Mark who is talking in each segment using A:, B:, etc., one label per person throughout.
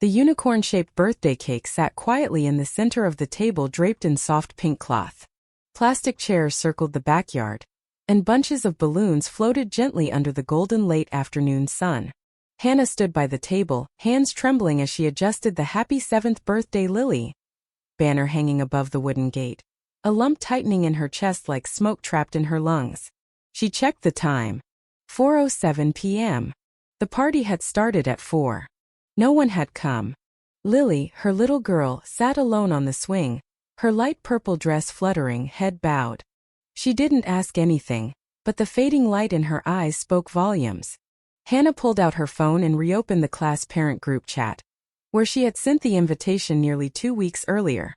A: The unicorn-shaped birthday cake sat quietly in the center of the table draped in soft pink cloth. Plastic chairs circled the backyard, and bunches of balloons floated gently under the golden late afternoon sun. Hannah stood by the table, hands trembling as she adjusted the Happy 7th Birthday Lily banner hanging above the wooden gate, a lump tightening in her chest like smoke trapped in her lungs. She checked the time. 4:07 p.m. The party had started at 4. No one had come. Lily, her little girl, sat alone on the swing, her light purple dress fluttering, head bowed. She didn't ask anything, but the fading light in her eyes spoke volumes. Hannah pulled out her phone and reopened the class parent group chat, where she had sent the invitation nearly 2 weeks earlier.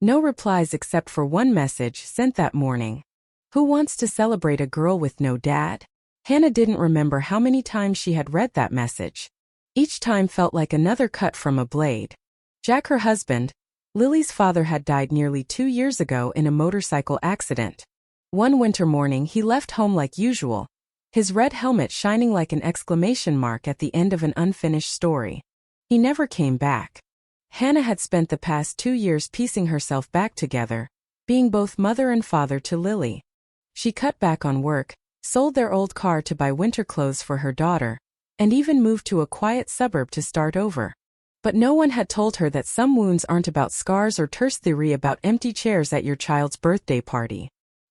A: No replies except for one message sent that morning. Who wants to celebrate a girl with no dad? Hannah didn't remember how many times she had read that message. Each time felt like another cut from a blade. Jack, her husband, Lily's father, had died nearly 2 years ago in a motorcycle accident. One winter morning he left home like usual, his red helmet shining like an exclamation mark at the end of an unfinished story. He never came back. Hannah had spent the past 2 years piecing herself back together, being both mother and father to Lily. She cut back on work, sold their old car to buy winter clothes for her daughter, and even moved to a quiet suburb to start over. But no one had told her that some wounds aren't about scars or terse theory about empty chairs at your child's birthday party.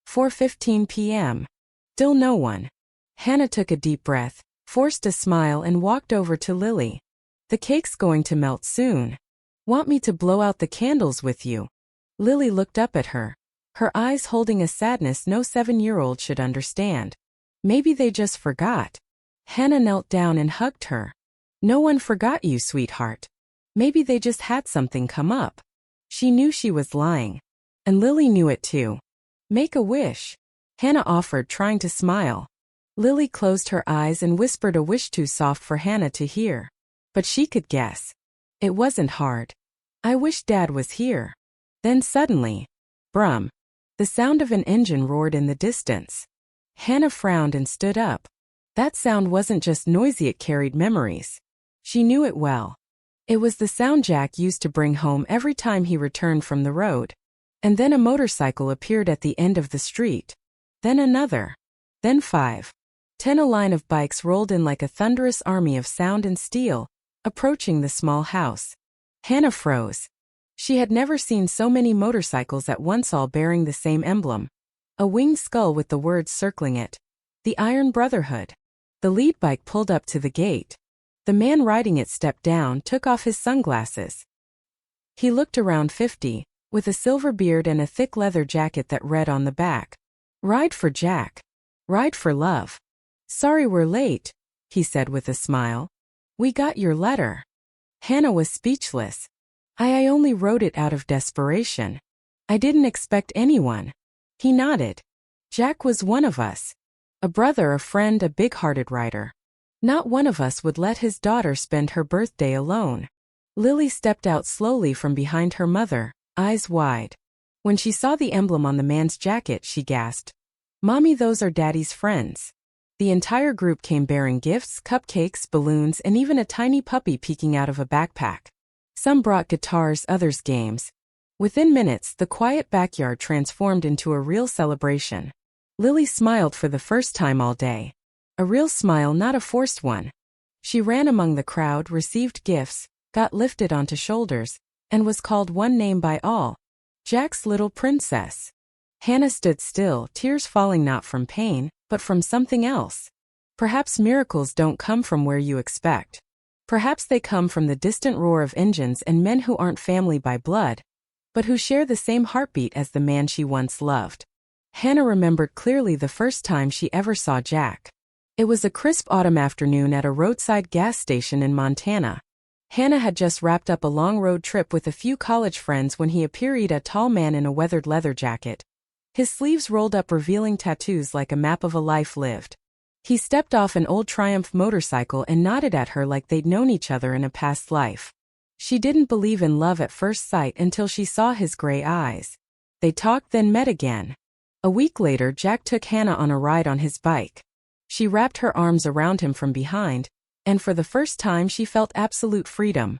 A: 4:15 p.m. Still no one. Hannah took a deep breath, forced a smile, and walked over to Lily. The cake's going to melt soon. Want me to blow out the candles with you? Lily looked up at her, her eyes holding a sadness no 7-year-old should understand. Maybe they just forgot. Hannah knelt down and hugged her. No one forgot you, sweetheart. Maybe they just had something come up. She knew she was lying. And Lily knew it too. Make a wish, Hannah offered, trying to smile. Lily closed her eyes and whispered a wish too soft for Hannah to hear. But she could guess. It wasn't hard. I wish Dad was here. Then suddenly, brum, the sound of an engine roared in the distance. Hannah frowned and stood up. That sound wasn't just noisy, it carried memories. She knew it well. It was the sound Jack used to bring home every time he returned from the road. And then a motorcycle appeared at the end of the street. Then another. Then 5. 10. A line of bikes rolled in like a thunderous army of sound and steel, approaching the small house. Hannah froze. She had never seen so many motorcycles at once, all bearing the same emblem. A winged skull with the words circling it. The Iron Brotherhood. The lead bike pulled up to the gate. The man riding it stepped down, took off his sunglasses. He looked around 50, with a silver beard and a thick leather jacket that read on the back, "Ride for Jack. Ride for love." "Sorry we're late," he said with a smile. "We got your letter." Hannah was speechless. I only wrote it out of desperation. I didn't expect anyone." He nodded. "Jack was one of us. A brother, a friend, a big-hearted writer. Not one of us would let his daughter spend her birthday alone." Lily stepped out slowly from behind her mother, eyes wide. When she saw the emblem on the man's jacket, she gasped, "Mommy, those are Daddy's friends." The entire group came bearing gifts, cupcakes, balloons, and even a tiny puppy peeking out of a backpack. Some brought guitars, others games. Within minutes, the quiet backyard transformed into a real celebration. Lily smiled for the first time all day. A real smile, not a forced one. She ran among the crowd, received gifts, got lifted onto shoulders, and was called one name by all: Jack's little princess. Hannah stood still, tears falling not from pain, but from something else. Perhaps miracles don't come from where you expect. Perhaps they come from the distant roar of engines and men who aren't family by blood, but who share the same heartbeat as the man she once loved. Hannah remembered clearly the first time she ever saw Jack. It was a crisp autumn afternoon at a roadside gas station in Montana. Hannah had just wrapped up a long road trip with a few college friends when he appeared, a tall man in a weathered leather jacket, his sleeves rolled up revealing tattoos like a map of a life lived. He stepped off an old Triumph motorcycle and nodded at her like they'd known each other in a past life. She didn't believe in love at first sight until she saw his gray eyes. They talked, then met again. A week later, Jack took Hannah on a ride on his bike. She wrapped her arms around him from behind, and for the first time she felt absolute freedom.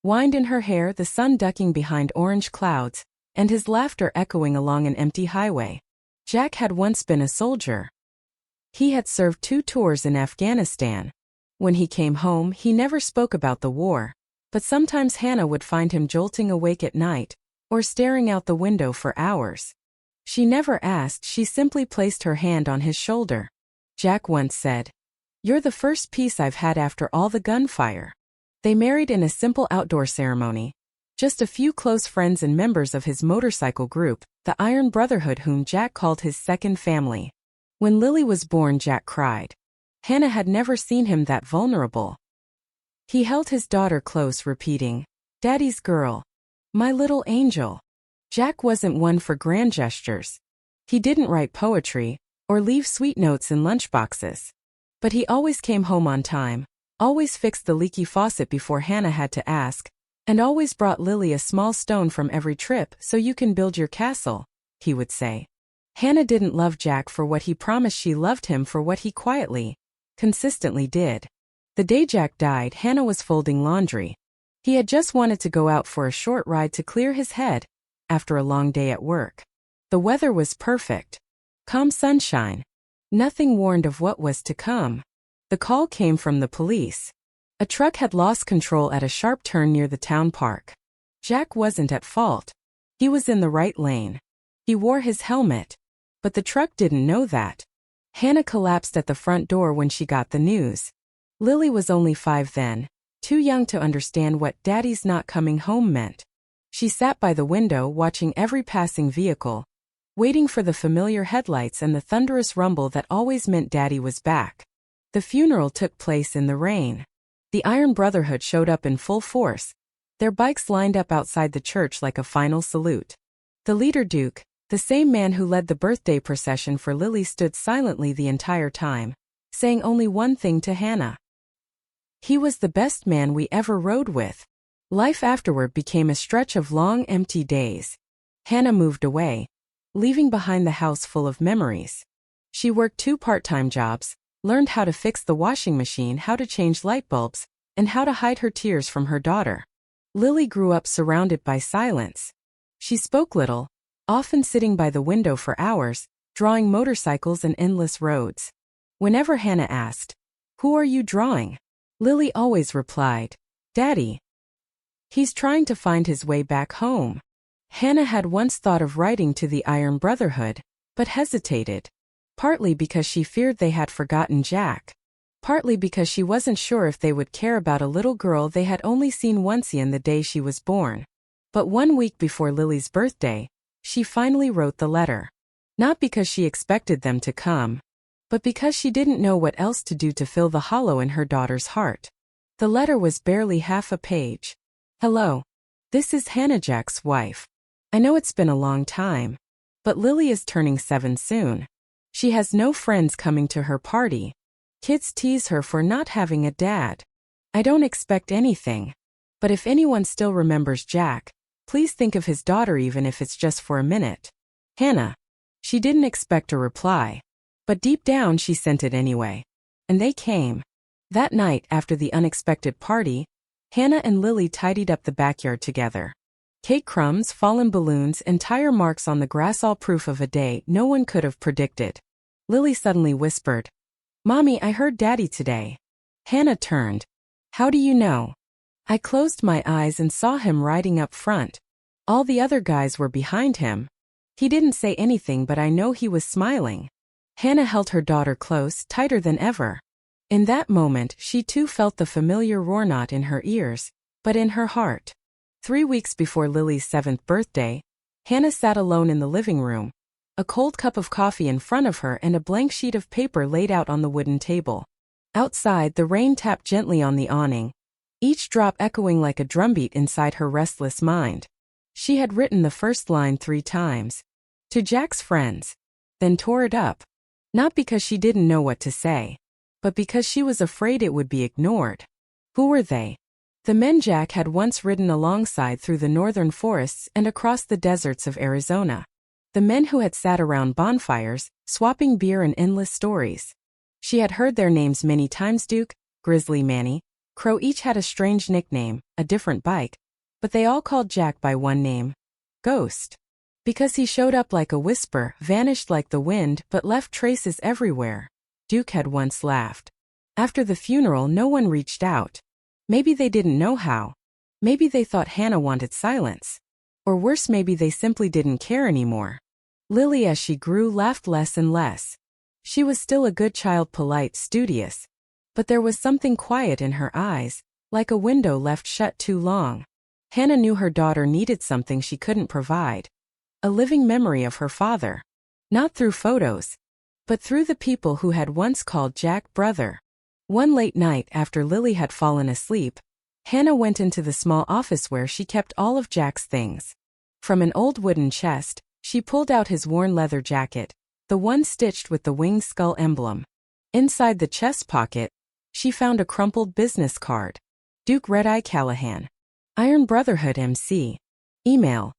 A: Wind in her hair, the sun ducking behind orange clouds, and his laughter echoing along an empty highway. Jack had once been a soldier. He had served 2 tours in Afghanistan. When he came home, he never spoke about the war, but sometimes Hannah would find him jolting awake at night, or staring out the window for hours. She never asked, she simply placed her hand on his shoulder. Jack once said, "You're the first peace I've had after all the gunfire." They married in a simple outdoor ceremony. Just a few close friends and members of his motorcycle group, the Iron Brotherhood, whom Jack called his second family. When Lily was born, Jack cried. Hannah had never seen him that vulnerable. He held his daughter close, repeating, "Daddy's girl. My little angel." Jack wasn't one for grand gestures. He didn't write poetry, or leave sweet notes in lunchboxes. But he always came home on time, always fixed the leaky faucet before Hannah had to ask, and always brought Lily a small stone from every trip. "So you can build your castle," he would say. Hannah didn't love Jack for what he promised, she loved him for what he quietly, consistently did. The day Jack died, Hannah was folding laundry. He had just wanted to go out for a short ride to clear his head, after a long day at work. The weather was perfect. Calm sunshine. Nothing warned of what was to come. The call came from the police. A truck had lost control at a sharp turn near the town park. Jack wasn't at fault. He was in the right lane. He wore his helmet. But the truck didn't know that. Hannah collapsed at the front door when she got the news. Lily was only 5 then, too young to understand what "Daddy's not coming home" meant. She sat by the window watching every passing vehicle, waiting for the familiar headlights and the thunderous rumble that always meant Daddy was back. The funeral took place in the rain. The Iron Brotherhood showed up in full force, their bikes lined up outside the church like a final salute. The leader, Duke, the same man who led the birthday procession for Lily, stood silently the entire time, saying only one thing to Hannah. He was the best man we ever rode with. Life afterward became a stretch of long, empty days. Hannah moved away, leaving behind the house full of memories. She worked 2 part-time jobs, learned how to fix the washing machine, how to change light bulbs, and how to hide her tears from her daughter. Lily grew up surrounded by silence. She spoke little, often sitting by the window for hours, drawing motorcycles and endless roads. Whenever Hannah asked, "Who are you drawing?" Lily always replied, "Daddy. He's trying to find his way back home." Hannah had once thought of writing to the Iron Brotherhood, but hesitated. Partly because she feared they had forgotten Jack. Partly because she wasn't sure if they would care about a little girl they had only seen once in the day she was born. But 1 week before Lily's birthday, she finally wrote the letter. Not because she expected them to come, but because she didn't know what else to do to fill the hollow in her daughter's heart. The letter was barely half a page. "Hello. This is Hannah, Jack's wife. I know it's been a long time, but Lily is turning 7 soon. She has no friends coming to her party. Kids tease her for not having a dad. I don't expect anything. But if anyone still remembers Jack, please think of his daughter, even if it's just for a minute. Hannah." She didn't expect a reply, but deep down she sent it anyway. And they came. That night, after the unexpected party, Hannah and Lily tidied up the backyard together. Cake crumbs, fallen balloons, and tire marks on the grass, all proof of a day no one could have predicted. Lily suddenly whispered, "Mommy, I heard Daddy today." Hannah turned. "How do you know?" "I closed my eyes and saw him riding up front. All the other guys were behind him. He didn't say anything, but I know he was smiling." Hannah held her daughter close, tighter than ever. In that moment, she too felt the familiar roar, not in her ears, but in her heart. 3 weeks before Lily's 7th birthday, Hannah sat alone in the living room, a cold cup of coffee in front of her and a blank sheet of paper laid out on the wooden table. Outside, the rain tapped gently on the awning, each drop echoing like a drumbeat inside her restless mind. She had written the first line 3 times. To Jack's friends. Then tore it up. Not because she didn't know what to say, but because she was afraid it would be ignored. Who were they? The men Jack had once ridden alongside through the northern forests and across the deserts of Arizona. The men who had sat around bonfires, swapping beer and endless stories. She had heard their names many times: Duke, Grizzly Manny, Crow each had a strange nickname, a different bike, but they all called Jack by one name, Ghost. Because he showed up like a whisper, vanished like the wind, but left traces everywhere. Duke had once laughed. After the funeral, no one reached out. Maybe they didn't know how. Maybe they thought Hannah wanted silence. Or worse, maybe they simply didn't care anymore. Lily, as she grew, laughed less and less. She was still a good child, polite, studious. But there was something quiet in her eyes, like a window left shut too long. Hannah knew her daughter needed something she couldn't provide. A living memory of her father. Not through photos, but through the people who had once called Jack brother. One late night after Lily had fallen asleep, Hannah went into the small office where she kept all of Jack's things. From an old wooden chest, she pulled out his worn leather jacket, the one stitched with the winged skull emblem. Inside the chest pocket, she found a crumpled business card. Duke Red-Eye Callahan. Iron Brotherhood MC. Email.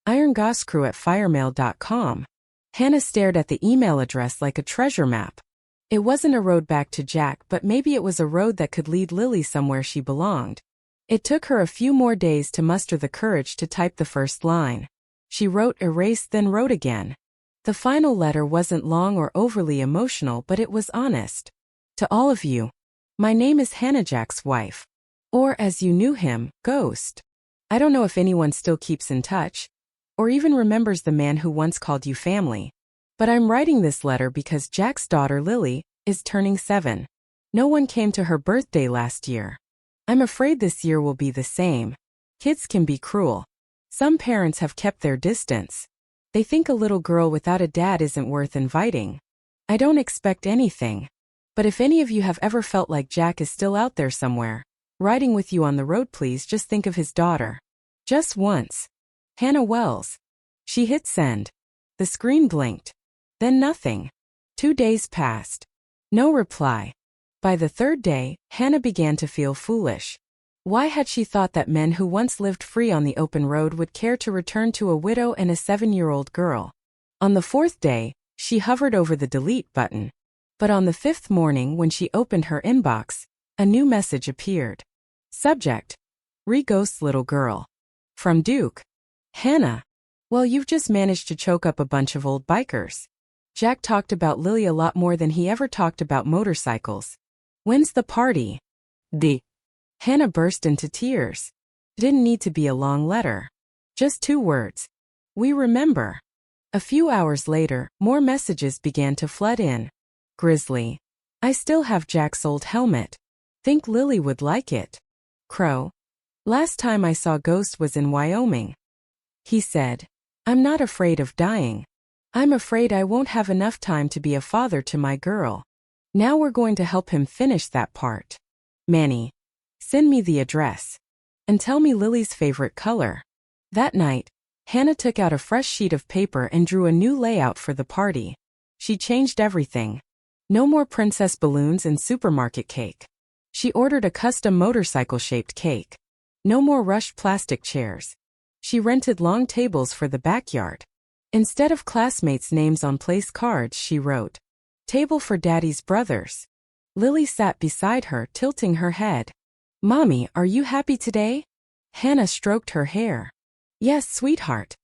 A: irongoscrew@firemail.com. Hannah stared at the email address like a treasure map. It wasn't a road back to Jack, but maybe it was a road that could lead Lily somewhere she belonged. It took her a few more days to muster the courage to type the first line. She wrote, erased, then wrote again. The final letter wasn't long or overly emotional, but it was honest. To all of you. My name is Hannah, Jack's wife. Or, as you knew him, Ghost. I don't know if anyone still keeps in touch, or even remembers the man who once called you family. But I'm writing this letter because Jack's daughter Lily is turning 7. No one came to her birthday last year. I'm afraid this year will be the same. Kids can be cruel. Some parents have kept their distance. They think a little girl without a dad isn't worth inviting. I don't expect anything. But if any of you have ever felt like Jack is still out there somewhere, riding with you on the road, please just think of his daughter. Just once. Hannah Wells. She hit send. The screen blinked. Then nothing. 2 days passed. No reply. By the third day, Hannah began to feel foolish. Why had she thought that men who once lived free on the open road would care to return to a widow and a 7-year-old girl? On the 4th day, she hovered over the delete button. But on the 5th morning, when she opened her inbox, a new message appeared. Subject. Re-Ghost's little girl. From Duke. Hannah. Well, you've just managed to choke up a bunch of old bikers. Jack talked about Lily a lot more than he ever talked about motorcycles. When's the party? Hannah burst into tears. It didn't need to be a long letter. Just 2 words. We remember. A few hours later, more messages began to flood in. Grizzly. I still have Jack's old helmet. Think Lily would like it. Crow. Last time I saw Ghost was in Wyoming. He said, I'm not afraid of dying. I'm afraid I won't have enough time to be a father to my girl. Now we're going to help him finish that part. Manny. Send me the address. And tell me Lily's favorite color. That night, Hannah took out a fresh sheet of paper and drew a new layout for the party. She changed everything. No more princess balloons and supermarket cake. She ordered a custom motorcycle-shaped cake. No more rushed plastic chairs. She rented long tables for the backyard. Instead of classmates' names on place cards, she wrote, Table for Daddy's brothers. Lily sat beside her, tilting her head. Mommy, are you happy today? Hannah stroked her hair. Yes, sweetheart.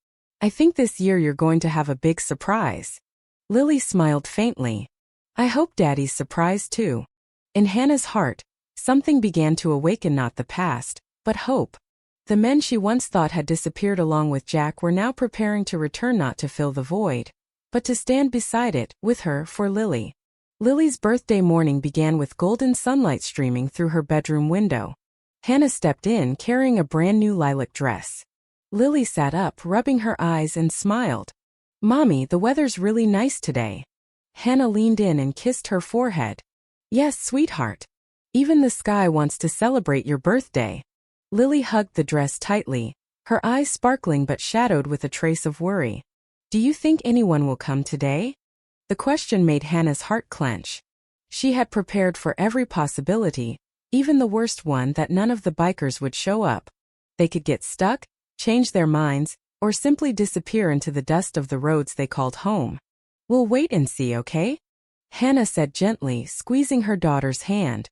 A: I think this year you're going to have a big surprise. Lily smiled faintly. I hope Daddy's surprised too. In Hannah's heart, something began to awaken, not the past, but hope. The men she once thought had disappeared along with Jack were now preparing to return, not to fill the void, but to stand beside it, with her, for Lily. Lily's birthday morning began with golden sunlight streaming through her bedroom window. Hannah stepped in carrying a brand new lilac dress. Lily sat up, rubbing her eyes, and smiled. Mommy, the weather's really nice today. Hannah leaned in and kissed her forehead. Yes, sweetheart. Even the sky wants to celebrate your birthday. Lily hugged the dress tightly, her eyes sparkling but shadowed with a trace of worry. Do you think anyone will come today? The question made Hannah's heart clench. She had prepared for every possibility, even the worst one, that none of the bikers would show up. They could get stuck, change their minds, or simply disappear into the dust of the roads they called home. We'll wait and see, okay? Hannah said gently, squeezing her daughter's hand.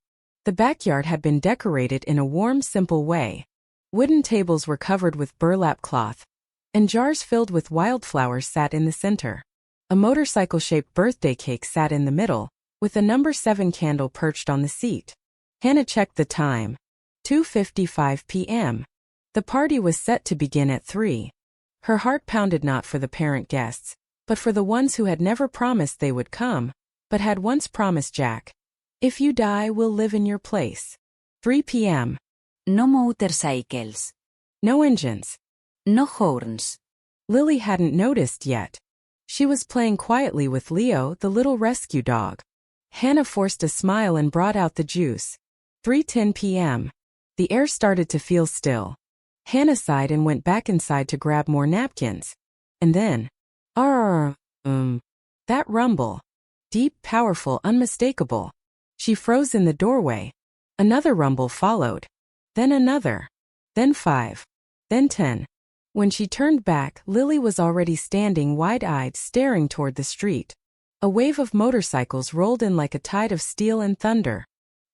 A: The backyard had been decorated in a warm, simple way. Wooden tables were covered with burlap cloth, and jars filled with wildflowers sat in the center. A motorcycle-shaped birthday cake sat in the middle, with a number 7 candle perched on the seat. Hannah checked the time. 2:55 p.m. The party was set to begin at 3. Her heart pounded not for the parent guests, but for the ones who had never promised they would come, but had once promised Jack. If you die, we'll live in your place. 3 p.m.
B: No motorcycles.
A: No engines.
B: No horns.
A: Lily hadn't noticed yet. She was playing quietly with Leo, the little rescue dog. Hannah forced a smile and brought out the juice. 3:10 p.m. The air started to feel still. Hannah sighed and went back inside to grab more napkins. And then, that rumble. Deep, powerful, unmistakable. She froze in the doorway. Another rumble followed. Then another. Then 5. Then 10. When she turned back, Lily was already standing wide-eyed, staring toward the street. A wave of motorcycles rolled in like a tide of steel and thunder.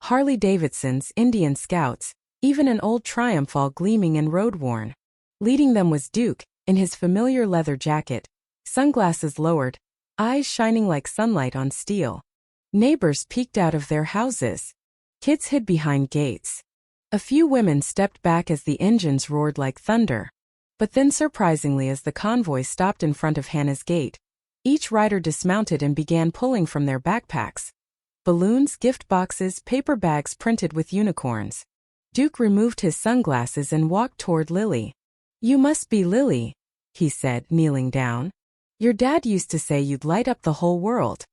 A: Harley-Davidsons, Indian Scouts, even an old Triumph all gleaming and road-worn. Leading them was Duke, in his familiar leather jacket, sunglasses lowered, eyes shining like sunlight on steel. Neighbors peeked out of their houses. Kids hid behind gates. A few women stepped back as the engines roared like thunder. But then surprisingly, as the convoy stopped in front of Hannah's gate, each rider dismounted and began pulling from their backpacks. Balloons, gift boxes, paper bags printed with unicorns. Duke removed his sunglasses and walked toward Lily. "You must be Lily," he said, kneeling down. "Your dad used to say you'd light up the whole world.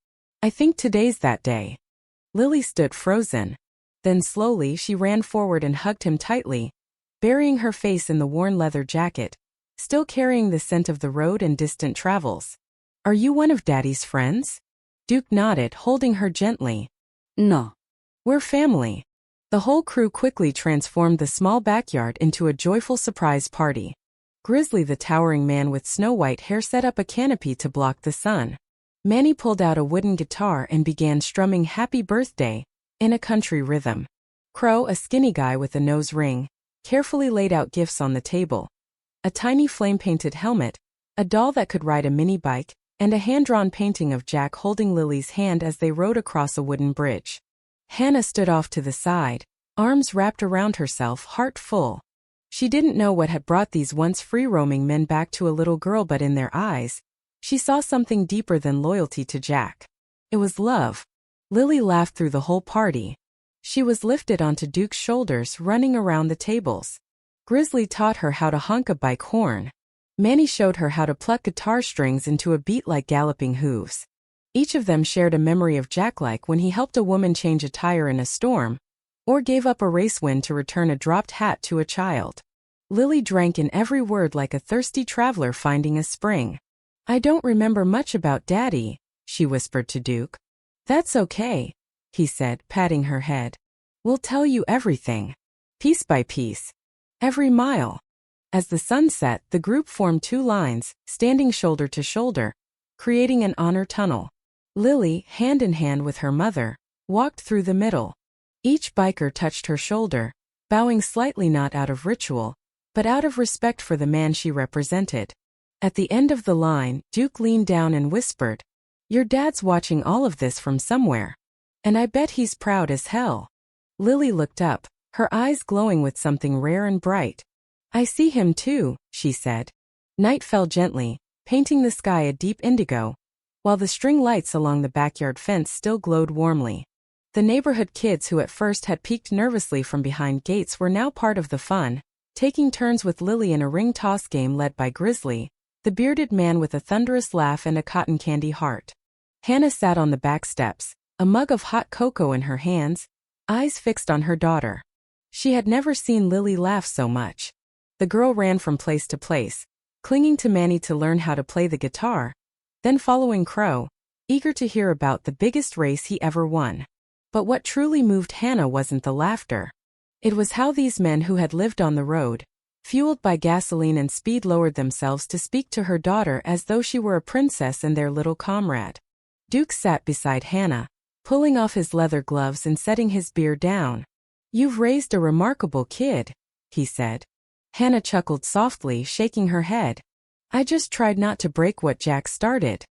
A: I think today's that day." Lily stood frozen. Then slowly she ran forward and hugged him tightly, burying her face in the worn leather jacket, still carrying the scent of the road and distant travels. "Are you one of Daddy's friends?" Duke nodded, holding her gently.
B: No.
A: "We're family." The whole crew quickly transformed the small backyard into a joyful surprise party. Grizzly, the towering man with snow-white hair, set up a canopy to block the sun. Manny pulled out a wooden guitar and began strumming Happy Birthday in a country rhythm. Crow, a skinny guy with a nose ring, carefully laid out gifts on the table. A tiny flame-painted helmet, a doll that could ride a mini bike, and a hand-drawn painting of Jack holding Lily's hand as they rode across a wooden bridge. Hannah stood off to the side, arms wrapped around herself, heart full. She didn't know what had brought these once free-roaming men back to a little girl, but in their eyes, she saw something deeper than loyalty to Jack. It was love. Lily laughed through the whole party. She was lifted onto Duke's shoulders, running around the tables. Grizzly taught her how to honk a bike horn. Manny showed her how to pluck guitar strings into a beat like galloping hooves. Each of them shared a memory of Jack, like when he helped a woman change a tire in a storm, or gave up a race win to return a dropped hat to a child. Lily drank in every word like a thirsty traveler finding a spring. "I don't remember much about Daddy," she whispered to Duke. "That's okay," he said, patting her head. "We'll tell you everything. Piece by piece. Every mile." As the sun set, the group formed 2 lines, standing shoulder to shoulder, creating an honor tunnel. Lily, hand in hand with her mother, walked through the middle. Each biker touched her shoulder, bowing slightly, not out of ritual, but out of respect for the man she represented. At the end of the line, Duke leaned down and whispered, "Your dad's watching all of this from somewhere. And I bet he's proud as hell." Lily looked up, her eyes glowing with something rare and bright. "I see him too," she said. Night fell gently, painting the sky a deep indigo, while the string lights along the backyard fence still glowed warmly. The neighborhood kids who at first had peeked nervously from behind gates were now part of the fun, taking turns with Lily in a ring toss game led by Grizzly, the bearded man with a thunderous laugh and a cotton candy heart. Hannah sat on the back steps, a mug of hot cocoa in her hands, eyes fixed on her daughter. She had never seen Lily laugh so much. The girl ran from place to place, clinging to Manny to learn how to play the guitar, then following Crow, eager to hear about the biggest race he ever won. But what truly moved Hannah wasn't the laughter. It was how these men who had lived on the road, fueled by gasoline and speed, lowered themselves to speak to her daughter as though she were a princess and their little comrade. Duke sat beside Hannah, pulling off his leather gloves and setting his beer down. "You've raised a remarkable kid," he said. Hannah chuckled softly, shaking her head. "I just tried not to break what Jack started."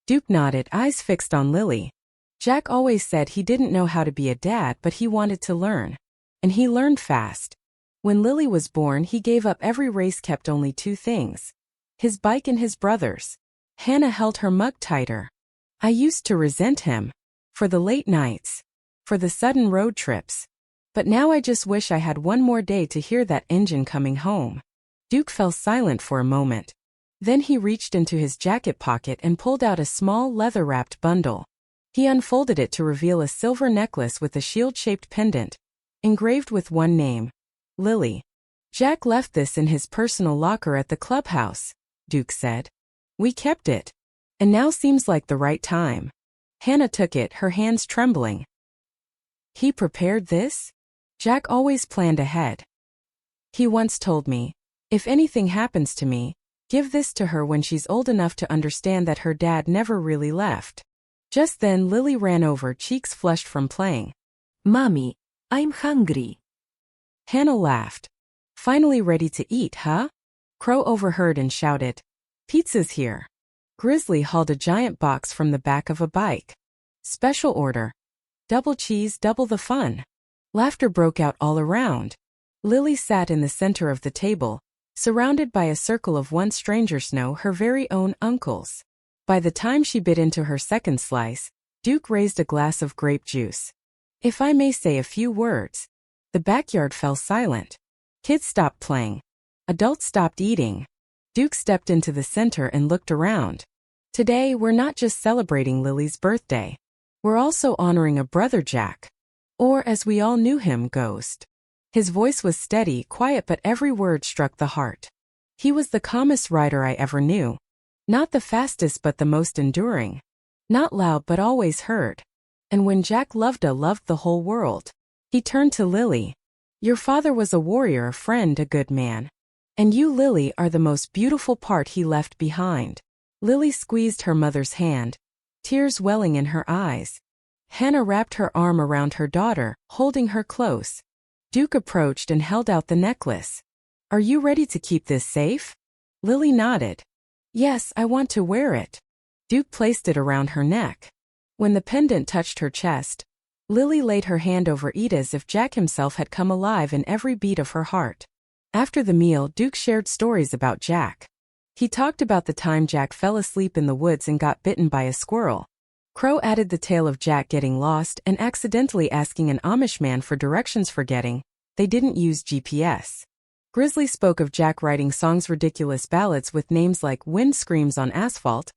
A: Duke nodded, eyes fixed on Lily. Jack always said he didn't know how to be a dad, but he wanted to learn. And he learned fast. When Lily was born, he gave up every race, kept only two things: his bike and his brothers. Hannah held her mug tighter. "I used to resent him. For the late nights. For the sudden road trips. But now I just wish I had one more day to hear that engine coming home." Duke fell silent for a moment. Then he reached into his jacket pocket and pulled out a small leather-wrapped bundle. He unfolded it to reveal a silver necklace with a shield-shaped pendant, engraved with one name: Lily. "Jack left this in his personal locker at the clubhouse," Duke said. "We kept it. And now seems like the right time." Hannah took it, her hands trembling. "He prepared this? Jack always planned ahead. He once told me, if anything happens to me, give this to her when she's old enough to understand that her dad never really left." Just then Lily ran over, cheeks flushed from playing.
B: Mommy, I'm hungry.
A: Hannah laughed. "Finally ready to eat, huh?" Crow overheard and shouted, "Pizza's here." Grizzly hauled a giant box from the back of a bike. "Special order. Double cheese, double the fun." Laughter broke out all around. Lily sat in the center of the table, surrounded by a circle of one stranger, Snow, her very own uncles. By the time she bit into her second slice, Duke raised a glass of grape juice. "If I may say a few words." The backyard fell silent. Kids stopped playing. Adults stopped eating. Duke stepped into the center and looked around. "Today, we're not just celebrating Lily's birthday. We're also honoring a brother, Jack. Or, as we all knew him, Ghost." His voice was steady, quiet, but every word struck the heart. "He was the calmest rider I ever knew. Not the fastest, but the most enduring. Not loud, but always heard. And when Jack loved the whole world." He turned to Lily. "Your father was a warrior, a friend, a good man. And you, Lily, are the most beautiful part he left behind." Lily squeezed her mother's hand, tears welling in her eyes. Hannah wrapped her arm around her daughter, holding her close. Duke approached and held out the necklace. "Are you ready to keep this safe?" Lily nodded. "Yes, I want to wear it." Duke placed it around her neck. When the pendant touched her chest, Lily laid her hand over it as if Jack himself had come alive in every beat of her heart. After the meal, Duke shared stories about Jack. He talked about the time Jack fell asleep in the woods and got bitten by a squirrel. Crow added the tale of Jack getting lost and accidentally asking an Amish man for directions, forgetting they didn't use GPS. Grizzly spoke of Jack writing songs, ridiculous ballads with names like "Wind Screams on Asphalt"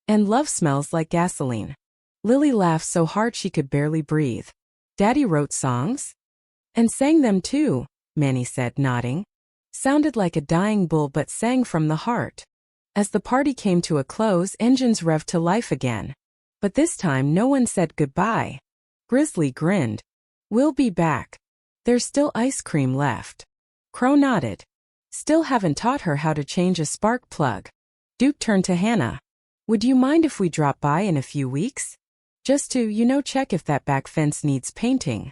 A: and "Love Smells Like Gasoline." Lily laughed so hard she could barely breathe. "Daddy wrote songs?" "And sang them too," Manny said, nodding. "Sounded like a dying bull but sang from the heart." As the party came to a close, engines revved to life again. But this time no one said goodbye. Grizzly grinned. "We'll be back. There's still ice cream left." Crow nodded. "Still haven't taught her how to change a spark plug." Duke turned to Hannah. "Would you mind if we drop by in a few weeks? Just to, check if that back fence needs painting."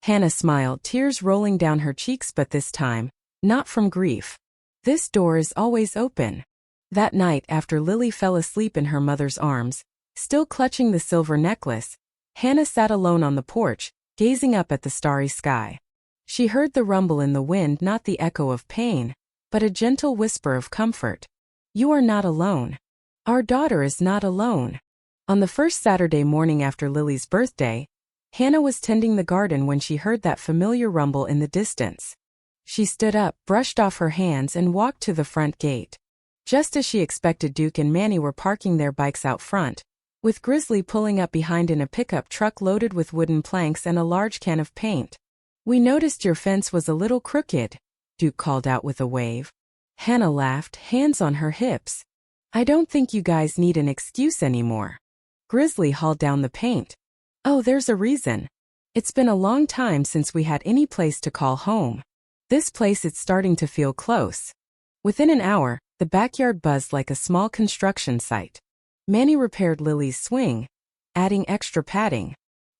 A: Hannah smiled, tears rolling down her cheeks, but this time, not from grief. "This door is always open." That night, after Lily fell asleep in her mother's arms, still clutching the silver necklace, Hannah sat alone on the porch, gazing up at the starry sky. She heard the rumble in the wind, not the echo of pain, but a gentle whisper of comfort. "You are not alone. Our daughter is not alone." On the first Saturday morning after Lily's birthday, Hannah was tending the garden when she heard that familiar rumble in the distance. She stood up, brushed off her hands, and walked to the front gate. Just as she expected, Duke and Manny were parking their bikes out front, with Grizzly pulling up behind in a pickup truck loaded with wooden planks and a large can of paint. "We noticed your fence was a little crooked," Duke called out with a wave. Hannah laughed, hands on her hips. "I don't think you guys need an excuse anymore." Grizzly hauled down the paint. "Oh, there's a reason. It's been a long time since we had any place to call home. This place, it's starting to feel close." Within an hour, the backyard buzzed like a small construction site. Manny repaired Lily's swing, adding extra padding.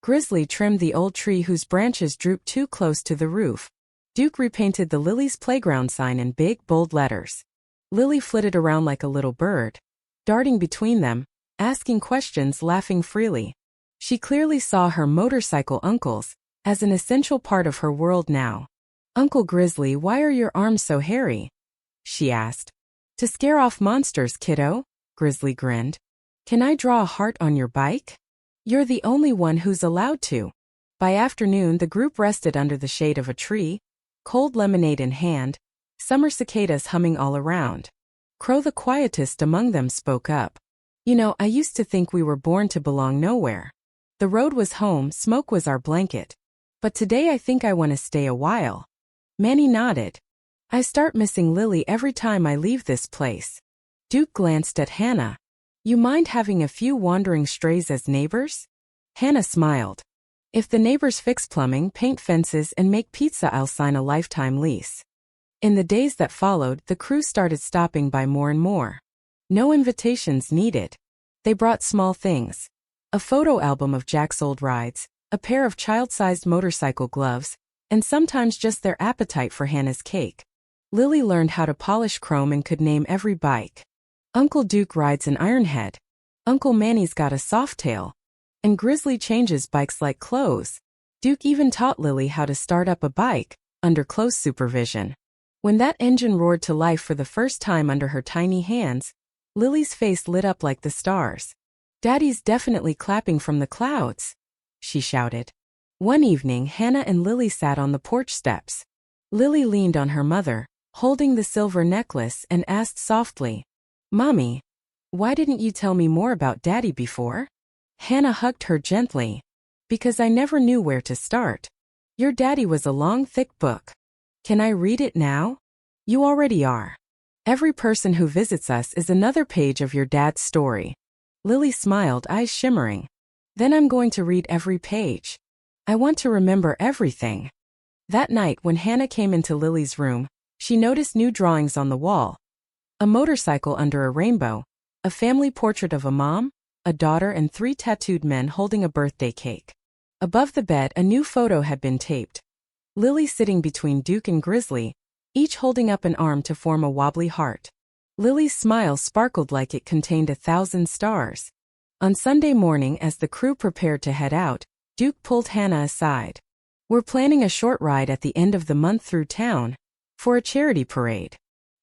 A: Grizzly trimmed the old tree whose branches drooped too close to the roof. Duke repainted the Lily's playground sign in big, bold letters. Lily flitted around like a little bird, darting between them, asking questions, laughing freely. She clearly saw her motorcycle uncles as an essential part of her world now. "Uncle Grizzly, why are your arms so hairy?" she asked. "To scare off monsters, kiddo," Grizzly grinned. "Can I draw a heart on your bike?" "You're the only one who's allowed to." By afternoon, the group rested under the shade of a tree, cold lemonade in hand, summer cicadas humming all around. Crow, the quietest among them, spoke up. "You know, I used to think we were born to belong nowhere. The road was home, smoke was our blanket. But today I think I want to stay a while." Manny nodded. "I start missing Lily every time I leave this place." Duke glanced at Hannah. "You mind having a few wandering strays as neighbors?" Hannah smiled. "If the neighbors fix plumbing, paint fences, and make pizza, I'll sign a lifetime lease." In the days that followed, the crew started stopping by more and more. No invitations needed. They brought small things. A photo album of Jack's old rides, a pair of child-sized motorcycle gloves, and sometimes just their appetite for Hannah's cake. Lily learned how to polish chrome and could name every bike. Uncle Duke rides an Ironhead. Uncle Manny's got a Softail. And Grizzly changes bikes like clothes. Duke even taught Lily how to start up a bike, under close supervision. When that engine roared to life for the first time under her tiny hands, Lily's face lit up like the stars. "Daddy's definitely clapping from the clouds," she shouted. One evening, Hannah and Lily sat on the porch steps. Lily leaned on her mother, holding the silver necklace, and asked softly, "Mommy, why didn't you tell me more about Daddy before?" Hannah hugged her gently. "Because I never knew where to start. Your daddy was a long, thick book. Can I read it now?" "You already are. Every person who visits us is another page of your dad's story." Lily smiled, eyes shimmering. "Then I'm going to read every page. I want to remember everything." That night, when Hannah came into Lily's room, she noticed new drawings on the wall. A motorcycle under a rainbow, a family portrait of a mom, a daughter, and 3 tattooed men holding a birthday cake. Above the bed, a new photo had been taped. Lily sitting between Duke and Grizzly, each holding up an arm to form a wobbly heart. Lily's smile sparkled like it contained 1,000 stars. On Sunday morning, as the crew prepared to head out, Duke pulled Hannah aside. "We're planning a short ride at the end of the month through town, for a charity parade.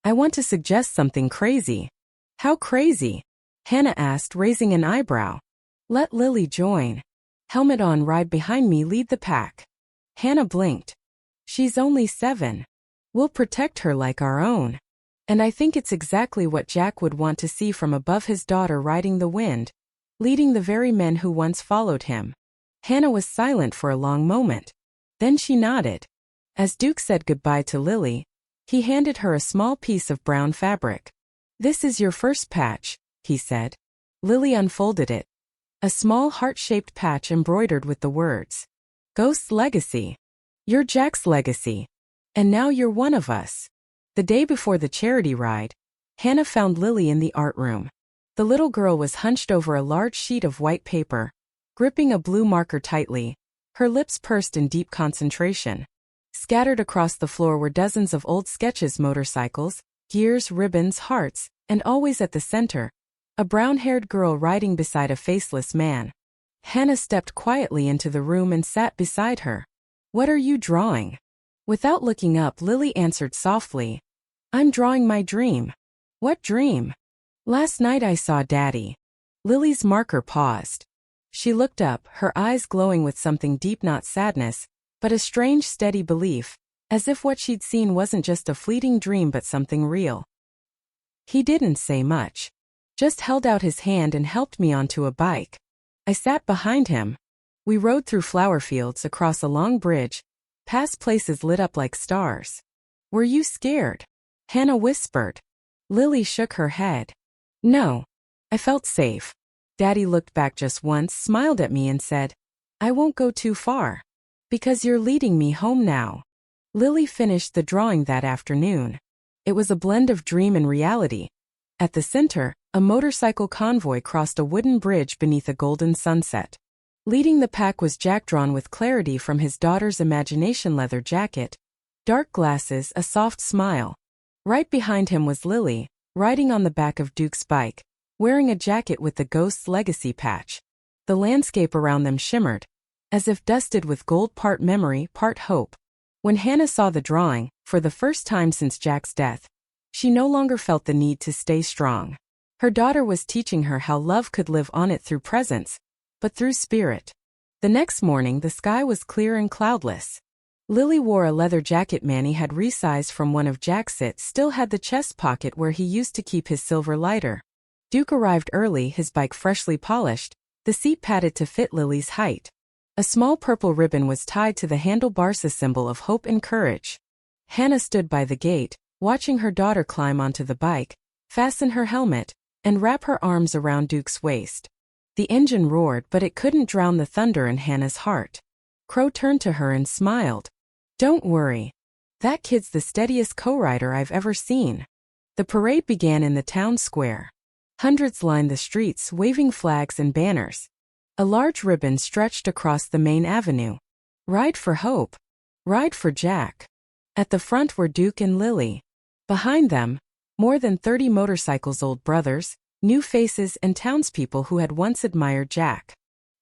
A: I want to suggest something crazy." "How crazy?" Hannah asked, raising an eyebrow. "Let Lily join. Helmet on, ride behind me, lead the pack." Hannah blinked. "She's only 7. We'll protect her like our own." And I think it's exactly what Jack would want to see from above, his daughter riding the wind, leading the very men who once followed him. Hannah was silent for a long moment. Then she nodded. As Duke said goodbye to Lily, he handed her a small piece of brown fabric. "This is your first patch," he said. Lily unfolded it. A small heart-shaped patch embroidered with the words, "Ghost's Legacy. You're Jack's legacy. And now you're one of us." The day before the charity ride, Hannah found Lily in the art room. The little girl was hunched over a large sheet of white paper, gripping a blue marker tightly, her lips pursed in deep concentration. Scattered across the floor were dozens of old sketches, motorcycles, gears, ribbons, hearts, and always at the center, a brown-haired girl riding beside a faceless man. Hannah stepped quietly into the room and sat beside her. "What are you drawing?" Without looking up, Lily answered softly, "I'm drawing my dream." "What dream?" "Last night I saw Daddy." Lily's marker paused. She looked up, her eyes glowing with something deep, not sadness, but a strange, steady belief, as if what she'd seen wasn't just a fleeting dream but something real. "He didn't say much. Just held out his hand and helped me onto a bike. I sat behind him. We rode through flower fields, across a long bridge, past places lit up like stars." "Were you scared?" Hannah whispered. Lily shook her head. "No. I felt safe. Daddy looked back just once, smiled at me and said, 'I won't go too far. Because you're leading me home now.'" Lily finished the drawing that afternoon. It was a blend of dream and reality. At the center, a motorcycle convoy crossed a wooden bridge beneath a golden sunset. Leading the pack was Jack, drawn with clarity from his daughter's imagination leather jacket, dark glasses, a soft smile. Right behind him was Lily, riding on the back of Duke's bike, wearing a jacket with the Ghost's legacy patch. The landscape around them shimmered, as if dusted with gold, part memory, part hope. When Hannah saw the drawing, for the first time since Jack's death, she no longer felt the need to stay strong. Her daughter was teaching her how love could live on it through presence, but through spirit. The next morning the sky was clear and cloudless. Lily wore a leather jacket Manny had resized from one of Jack's. It still had the chest pocket where he used to keep his silver lighter. Duke arrived early, his bike freshly polished, the seat padded to fit Lily's height. A small purple ribbon was tied to the handlebars, a symbol of hope and courage. Hannah stood by the gate, watching her daughter climb onto the bike, fasten her helmet, and wrap her arms around Duke's waist. The engine roared, but it couldn't drown the thunder in Hannah's heart. Crow turned to her and smiled. "Don't worry. That kid's the steadiest co-rider I've ever seen." The parade began in the town square. Hundreds lined the streets, waving flags and banners. A large ribbon stretched across the main avenue. "Ride for Hope. Ride for Jack." At the front were Duke and Lily. Behind them, more than 30 motorcycles, old brothers, new faces, and townspeople who had once admired Jack.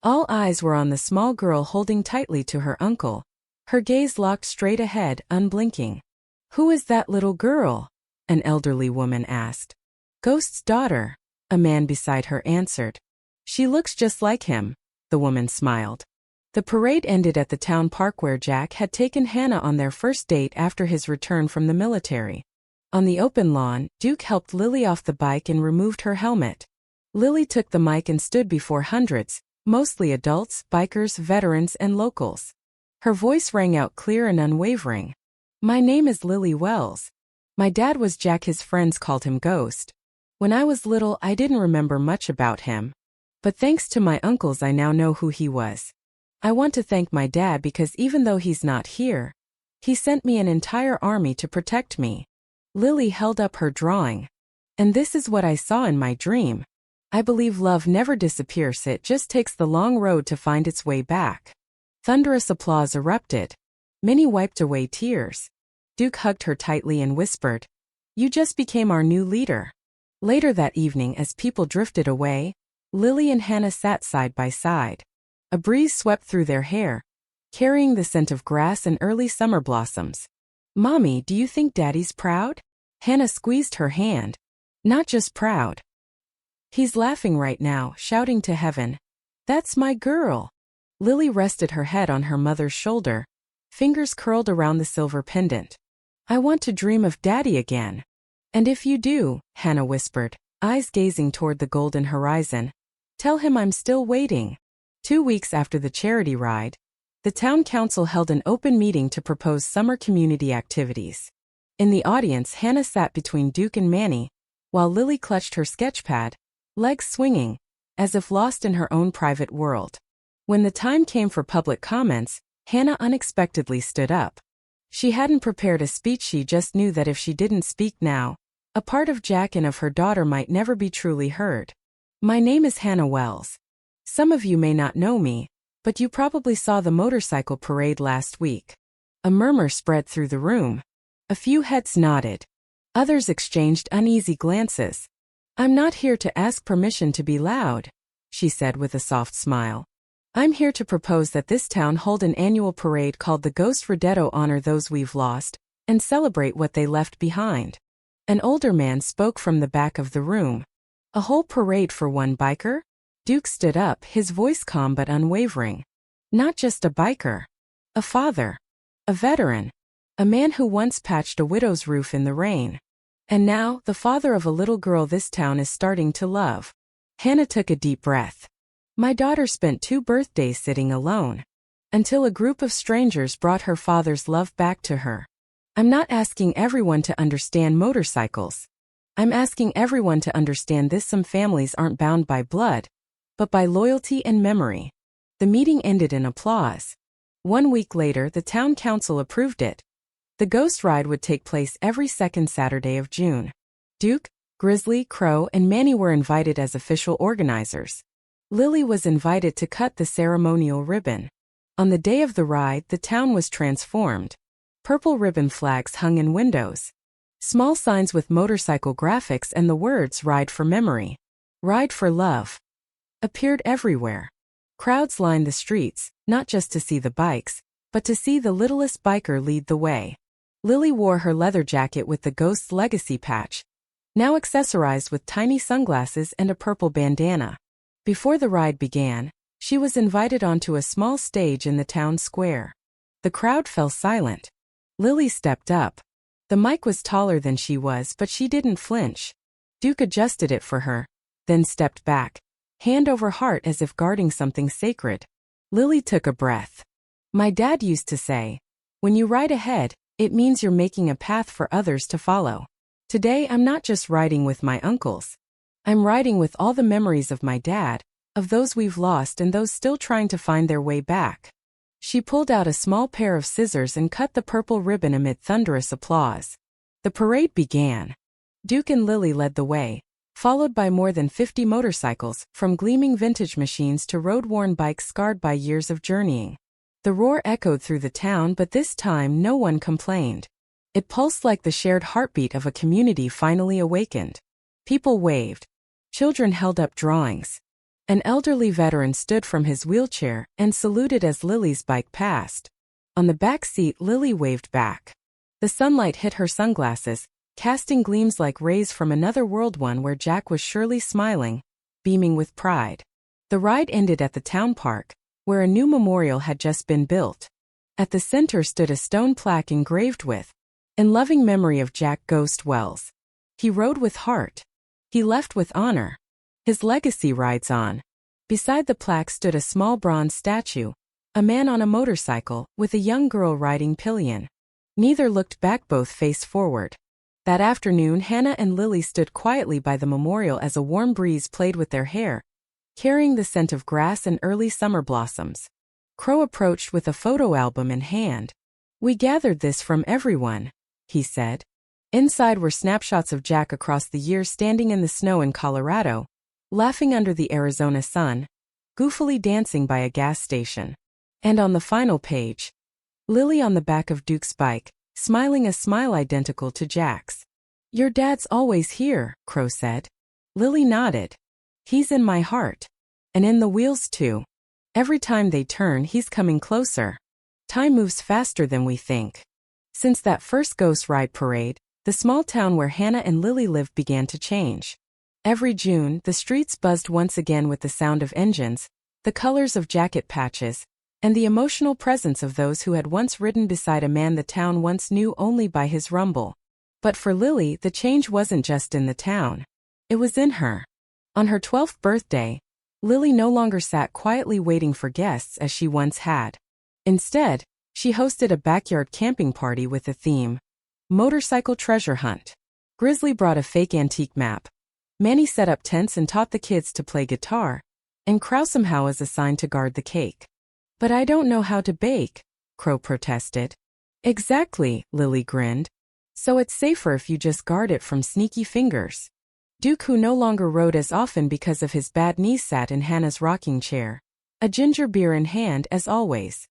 A: All eyes were on the small girl holding tightly to her uncle, her gaze locked straight ahead, unblinking. "Who is that little girl?" an elderly woman asked. "Ghost's daughter," a man beside her answered. "She looks just like him," the woman smiled. The parade ended at the town park where Jack had taken Hannah on their first date after his return from the military. On the open lawn, Duke helped Lily off the bike and removed her helmet. Lily took the mic and stood before hundreds, mostly adults, bikers, veterans, and locals. Her voice rang out clear and unwavering. "My name is Lily Wells. My dad was Jack. His friends called him Ghost. When I was little, I didn't remember much about him. But thanks to my uncles, I now know who he was. I want to thank my dad because even though he's not here, he sent me an entire army to protect me." Lily held up her drawing. "And this is what I saw in my dream. I believe love never disappears, it just takes the long road to find its way back." Thunderous applause erupted. Many wiped away tears. Duke hugged her tightly and whispered, "You just became our new leader." Later that evening, as people drifted away, Lily and Hannah sat side by side. A breeze swept through their hair, carrying the scent of grass and early summer blossoms. "Mommy, do you think Daddy's proud?" Hannah squeezed her hand. "Not just proud. He's laughing right now, shouting to heaven, 'That's my girl.'" Lily rested her head on her mother's shoulder, fingers curled around the silver pendant. "I want to dream of Daddy again." "And if you do," Hannah whispered, eyes gazing toward the golden horizon, "tell him I'm still waiting." 2 weeks after the charity ride, the town council held an open meeting to propose summer community activities. In the audience, Hannah sat between Duke and Manny, while Lily clutched her sketchpad, legs swinging, as if lost in her own private world. When the time came for public comments, Hannah unexpectedly stood up. She hadn't prepared a speech, she just knew that if she didn't speak now, a part of Jack and of her daughter might never be truly heard. "My name is Hannah Wells. Some of you may not know me, but you probably saw the motorcycle parade last week." A murmur spread through the room. A few heads nodded. Others exchanged uneasy glances. "I'm not here to ask permission to be loud," she said with a soft smile. "I'm here to propose that this town hold an annual parade called the Ghost Redetto, honor those we've lost, and celebrate what they left behind." An older man spoke from the back of the room. "A whole parade for one biker?" Duke stood up, his voice calm but unwavering. "Not just a biker. A father. A veteran. A man who once patched a widow's roof in the rain. And now, the father of a little girl this town is starting to love." Hannah took a deep breath. "My daughter spent 2 birthdays sitting alone, until a group of strangers brought her father's love back to her. I'm not asking everyone to understand motorcycles. I'm asking everyone to understand this: some families aren't bound by blood, but by loyalty and memory." The meeting ended in applause. 1 week later, the town council approved it. The Ghost Ride would take place every second Saturday of June. Duke, Grizzly, Crow, and Manny were invited as official organizers. Lily was invited to cut the ceremonial ribbon. On the day of the ride, the town was transformed. Purple ribbon flags hung in windows. Small signs with motorcycle graphics and the words "Ride for Memory," "Ride for Love," appeared everywhere. Crowds lined the streets, not just to see the bikes, but to see the littlest biker lead the way. Lily wore her leather jacket with the Ghost's legacy patch, now accessorized with tiny sunglasses and a purple bandana. Before the ride began, she was invited onto a small stage in the town square. The crowd fell silent. Lily stepped up. The mic was taller than she was, but she didn't flinch. Duke adjusted it for her, then stepped back, hand over heart as if guarding something sacred. Lily took a breath. My dad used to say, when you ride ahead, it means you're making a path for others to follow. Today I'm not just riding with my uncles. I'm riding with all the memories of my dad, of those we've lost and those still trying to find their way back. She pulled out a small pair of scissors and cut the purple ribbon amid thunderous applause. The parade began. Duke and Lily led the way, followed by more than 50 motorcycles, from gleaming vintage machines to road-worn bikes scarred by years of journeying. The roar echoed through the town, but this time no one complained. It pulsed like the shared heartbeat of a community finally awakened. People waved. Children held up drawings. An elderly veteran stood from his wheelchair and saluted as Lily's bike passed. On the back seat, Lily waved back. The sunlight hit her sunglasses, casting gleams like rays from another world, one where Jack was surely smiling, beaming with pride. The ride ended at the town park, where a new memorial had just been built. At the center stood a stone plaque engraved with, "In loving memory of Jack Ghost Wells. He rode with heart. He left with honor. His legacy rides on." Beside the plaque stood a small bronze statue, a man on a motorcycle, with a young girl riding pillion. Neither looked back, both faced forward. That afternoon, Hannah and Lily stood quietly by the memorial as a warm breeze played with their hair, carrying the scent of grass and early summer blossoms. Crow approached with a photo album in hand. "We gathered this from everyone," he said. Inside were snapshots of Jack across the years, standing in the snow in Colorado, laughing under the Arizona sun, goofily dancing by a gas station. And on the final page, Lily on the back of Duke's bike, smiling a smile identical to Jack's. "Your dad's always here," Crow said. Lily nodded. "He's in my heart. And in the wheels too. Every time they turn, he's coming closer. Time moves faster than we think." Since that first Ghost Ride parade, the small town where Hannah and Lily lived began to change. Every June, the streets buzzed once again with the sound of engines, the colors of jacket patches, and the emotional presence of those who had once ridden beside a man the town once knew only by his rumble. But for Lily, the change wasn't just in the town. It was in her. On her 12th birthday, Lily no longer sat quietly waiting for guests as she once had. Instead, she hosted a backyard camping party with a theme: Motorcycle Treasure Hunt. Grizzly brought a fake antique map. Manny set up tents and taught the kids to play guitar, and Crow somehow was assigned to guard the cake. "But I don't know how to bake," Crow protested. "Exactly," Lily grinned. "So it's safer if you just guard it from sneaky fingers." Duke, who no longer rode as often because of his bad knees, sat in Hannah's rocking chair, a ginger beer in hand as always.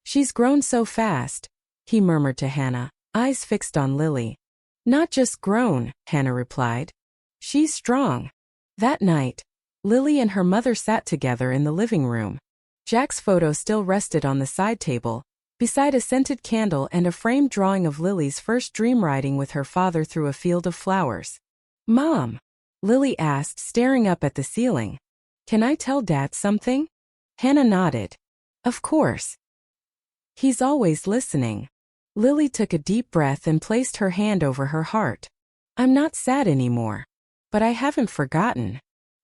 A: "She's grown so fast," he murmured to Hannah, eyes fixed on Lily. "Not just grown," Hannah replied. "She's strong." That night, Lily and her mother sat together in the living room. Jack's photo still rested on the side table, beside a scented candle and a framed drawing of Lily's first dream, riding with her father through a field of flowers. "Mom," Lily asked, staring up at the ceiling, "can I tell Dad something?" Hannah nodded. "Of course. He's always listening." Lily took a deep breath and placed her hand over her heart. "I'm not sad anymore. But I haven't forgotten.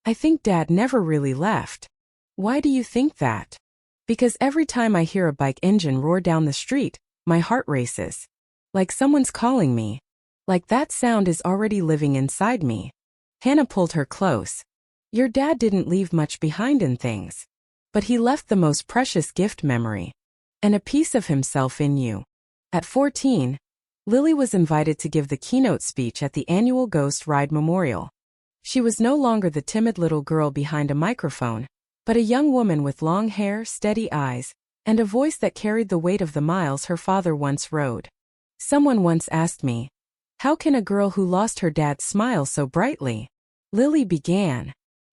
A: I think Dad never really left." "Why do you think that?" "Because every time I hear a bike engine roar down the street, my heart races. Like someone's calling me. Like that sound is already living inside me." Hannah pulled her close. "Your dad didn't leave much behind in things. But he left the most precious gift: memory. And a piece of himself in you." At 14, Lily was invited to give the keynote speech at the annual Ghost Ride Memorial. She was no longer the timid little girl behind a microphone. but a young woman with long hair, steady eyes, and a voice that carried the weight of the miles her father once rode. Someone once asked me, "How can a girl who lost her dad smile so brightly?" Lily began.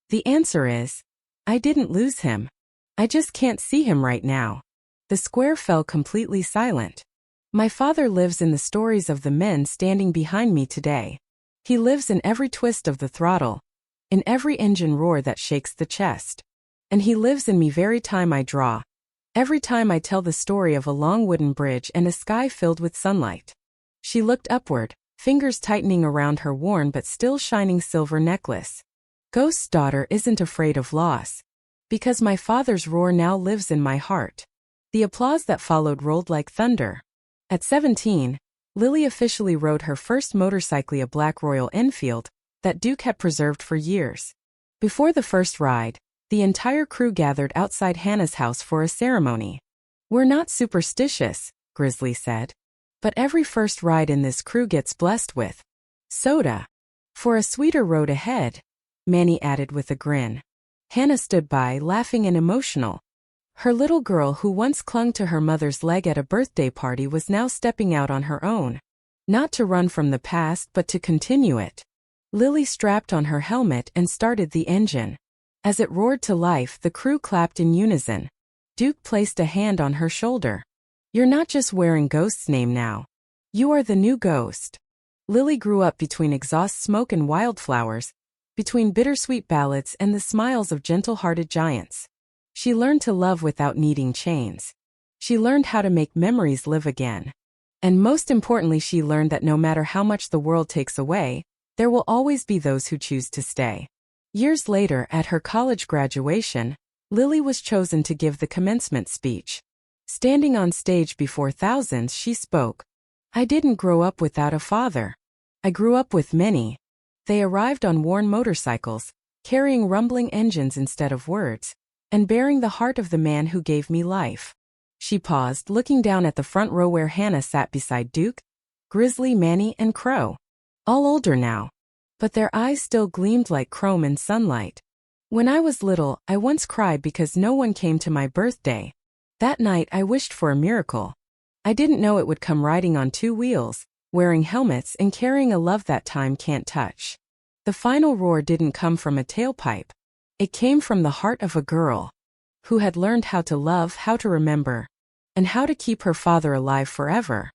A: "The answer is, I didn't lose him. I just can't see him right now." The square fell completely silent. My father lives in the stories of the men standing behind me today. He lives in every twist of the throttle, in every engine roar that shakes the chest. And he lives in me every time I draw, every time I tell the story of a long wooden bridge and a sky filled with sunlight. She looked upward, fingers tightening around her worn but still shining silver necklace. Ghost's daughter isn't afraid of loss, because my father's roar now lives in my heart. The applause that followed rolled like thunder. At 17, Lily officially rode her first motorcycle, a black Royal Enfield, that Duke had preserved for years. Before the first ride, the entire crew gathered outside Hannah's house for a ceremony. "We're not superstitious," Grizzly said, "but every first ride in this crew gets blessed with soda. For a sweeter road ahead," Manny added with a grin. Hannah stood by, laughing and emotional. Her little girl who once clung to her mother's leg at a birthday party was now stepping out on her own. Not to run from the past but to continue it. Lily strapped on her helmet and started the engine. As it roared to life, the crew clapped in unison. Duke placed a hand on her shoulder. "You're not just wearing Ghost's name now. You are the new Ghost." Lily grew up between exhaust smoke and wildflowers, between bittersweet ballads and the smiles of gentle-hearted giants. She learned to love without needing chains. She learned how to make memories live again. And most importantly, she learned that no matter how much the world takes away, there will always be those who choose to stay. Years later, at her college graduation, Lily was chosen to give the commencement speech. Standing on stage before thousands, she spoke. "I didn't grow up without a father. I grew up with many." They arrived on worn motorcycles, carrying rumbling engines instead of words, and bearing the heart of the man who gave me life. She paused, looking down at the front row where Hannah sat beside Duke, Grizzly, Manny, and Crow. All older now, but their eyes still gleamed like chrome in sunlight. "When I was little, I once cried because no one came to my birthday. That night I wished for a miracle. I didn't know it would come riding on two wheels, wearing helmets and carrying a love that time can't touch." The final roar didn't come from a tailpipe. It came from the heart of a girl who had learned how to love, how to remember, and how to keep her father alive forever.